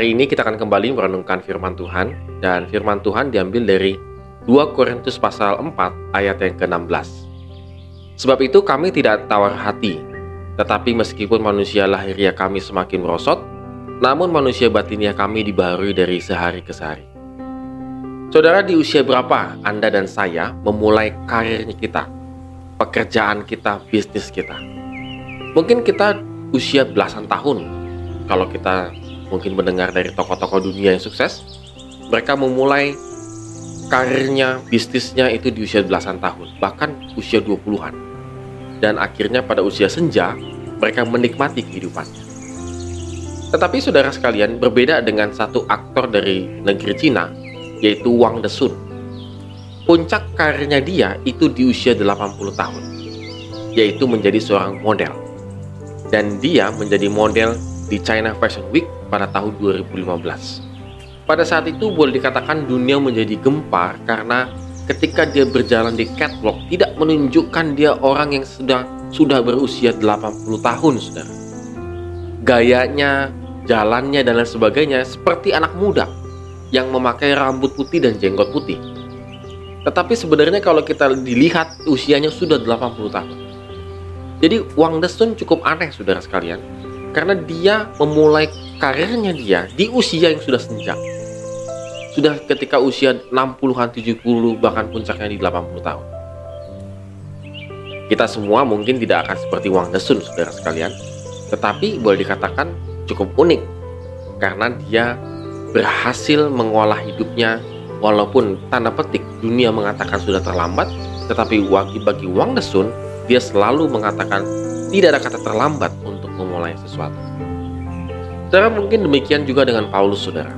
Hari ini kita akan kembali merenungkan firman Tuhan, dan firman Tuhan diambil dari 2 Korintus pasal 4 ayat yang ke-16. Sebab itu kami tidak tawar hati, tetapi meskipun manusia lahiriah kami semakin merosot, namun manusia batiniah kami dibaharui dari sehari ke sehari. Saudara, di usia berapa Anda dan saya memulai karirnya kita, pekerjaan kita, bisnis kita? Mungkin kita usia belasan tahun. Kalau kita mungkin mendengar dari tokoh-tokoh dunia yang sukses, mereka memulai karirnya, bisnisnya itu di usia belasan tahun, bahkan usia 20-an. Dan akhirnya pada usia senja, mereka menikmati kehidupannya. Tetapi saudara sekalian, berbeda dengan satu aktor dari negeri Cina, yaitu Wang Desun. Puncak karirnya dia itu di usia 80 tahun, yaitu menjadi seorang model. Dan dia menjadi model di China Fashion Week pada tahun 2015. Pada saat itu boleh dikatakan dunia menjadi gempar karena ketika dia berjalan di catwalk tidak menunjukkan dia orang yang sudah berusia 80 tahun, saudara. Gayanya, jalannya dan lain sebagainya seperti anak muda yang memakai rambut putih dan jenggot putih. Tetapi sebenarnya kalau kita dilihat usianya sudah 80 tahun. Jadi Wang Desun cukup aneh, saudara sekalian, karena dia memulai karirnya dia di usia yang sudah senja. Sudah ketika usia 60-an, 70, bahkan puncaknya di 80 tahun. Kita semua mungkin tidak akan seperti Wang Desun, saudara sekalian. Tetapi boleh dikatakan cukup unik, karena dia berhasil mengolah hidupnya walaupun tanda petik dunia mengatakan sudah terlambat, tetapi bagi Wang Desun, dia selalu mengatakan tidak ada kata terlambat untuk memulai sesuatu. Saudara, mungkin demikian juga dengan Paulus, saudara.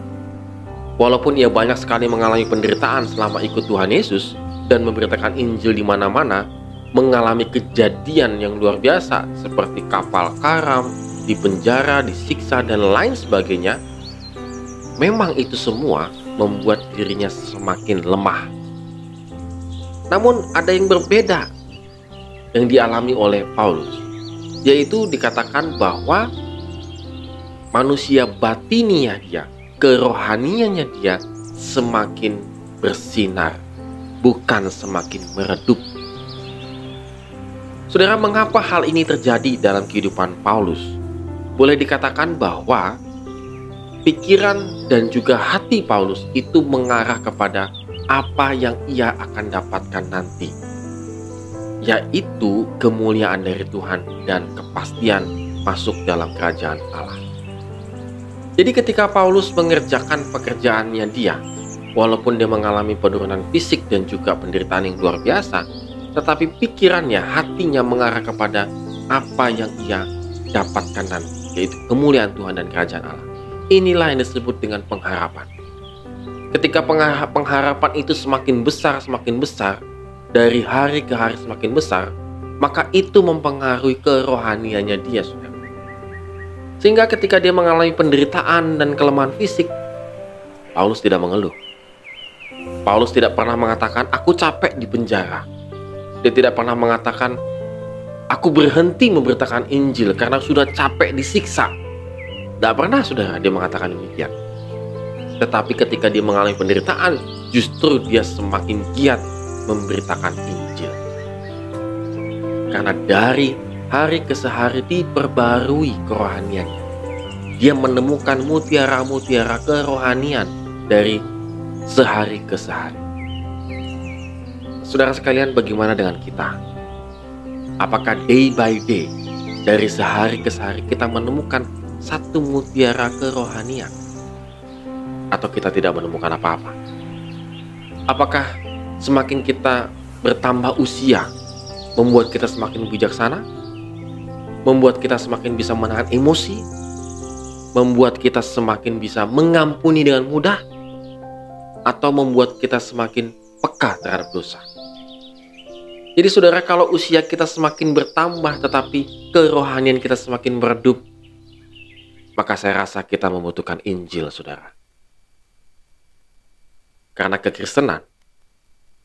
Walaupun ia banyak sekali mengalami penderitaan selama ikut Tuhan Yesus dan memberitakan Injil di mana-mana, mengalami kejadian yang luar biasa seperti kapal karam, di penjara, disiksa, dan lain sebagainya, memang itu semua membuat dirinya semakin lemah. Namun ada yang berbeda yang dialami oleh Paulus, yaitu dikatakan bahwa manusia batiniah dia, kerohaniannya dia semakin bersinar, bukan semakin meredup. Saudara, mengapa hal ini terjadi dalam kehidupan Paulus? Boleh dikatakan bahwa pikiran dan juga hati Paulus itu mengarah kepada apa yang ia akan dapatkan nanti, yaitu kemuliaan dari Tuhan dan kepastian masuk dalam kerajaan Allah. Jadi ketika Paulus mengerjakan pekerjaannya dia, walaupun dia mengalami penurunan fisik dan juga penderitaan yang luar biasa, tetapi pikirannya, hatinya mengarah kepada apa yang ia dapatkan nanti, yaitu kemuliaan Tuhan dan kerajaan Allah. Inilah yang disebut dengan pengharapan. Ketika pengharapan itu semakin besar, dari hari ke hari semakin besar, maka itu mempengaruhi kerohaniannya dia, saudara. Sehingga ketika dia mengalami penderitaan dan kelemahan fisik, Paulus tidak mengeluh. Paulus tidak pernah mengatakan, aku capek di penjara. Dia tidak pernah mengatakan, aku berhenti memberitakan Injil karena sudah capek disiksa. Tidak pernah, saudara, dia mengatakan demikian. Tetapi ketika dia mengalami penderitaan, justru dia semakin giat memberitakan Injil. Karena dari hari ke hari diperbarui kerohaniannya. Dia menemukan mutiara-mutiara kerohanian dari sehari ke sehari. Saudara sekalian, bagaimana dengan kita? Apakah day by day, dari sehari ke sehari kita menemukan satu mutiara kerohanian? Atau kita tidak menemukan apa-apa? Apakah semakin kita bertambah usia membuat kita semakin bijaksana? Membuat kita semakin bisa menahan emosi? Membuat kita semakin bisa mengampuni dengan mudah? Atau membuat kita semakin peka terhadap dosa? Jadi saudara, kalau usia kita semakin bertambah tetapi kerohanian kita semakin meredup, maka saya rasa kita membutuhkan Injil, saudara. Karena kekristenan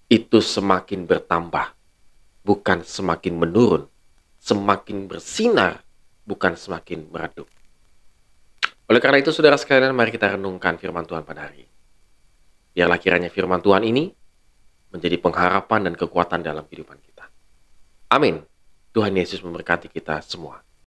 itu semakin bertambah, bukan semakin menurun. Semakin bersinar, bukan semakin meredup. Oleh karena itu, saudara sekalian, mari kita renungkan firman Tuhan pada hari ini. Biarlah kiranya firman Tuhan ini menjadi pengharapan dan kekuatan dalam kehidupan kita. Amin. Tuhan Yesus memberkati kita semua.